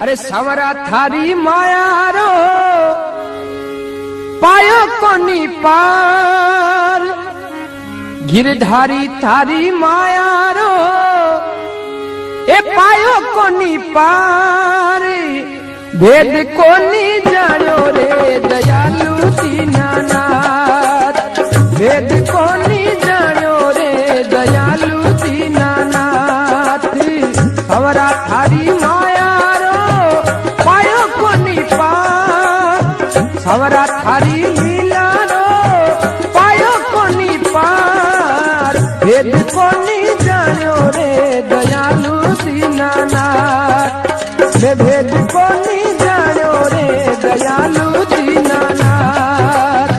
अरे सवरा थारी मायारो पायो कोनी पार, गिरधारी थारी मायारो ए पायो कोनी पार, भेद कोनी जानो रे दयालु दीनानाथ, भेद कोनी जानो रे दयालु दीनानाथ। सवरा थारी मायारो पायो कोनी पार, सवरा थारी मिलारो पायो कोनी पार, भेद कोनी जानो रे दयालु दीनानाथ, भेद कोनी जानो रे दयालु दीनानाथ।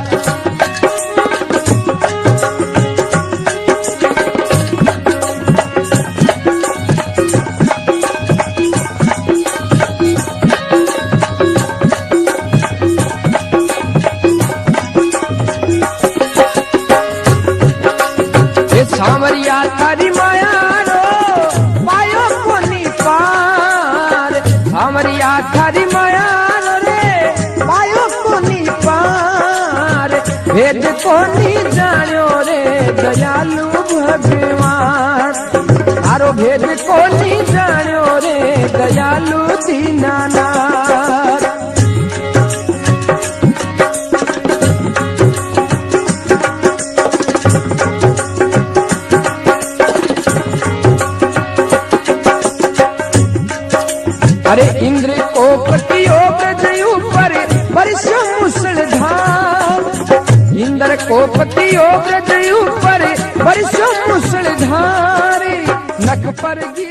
सांवरिया थारी मायारो पायो कोनी पार, सांवरिया थारी मायारो रे पायो कोनी पार, भेद कोनी जानो रे दयालु भगवान, तारो भेद कोनी जानो रे दयालु दीनानाथ। अरे इंद्र को प्रतियोग जयू पर बरसो मुसलधार, इंद्र को प्रतियोग जयू पर बरसो मुसलधार, नख पर गिर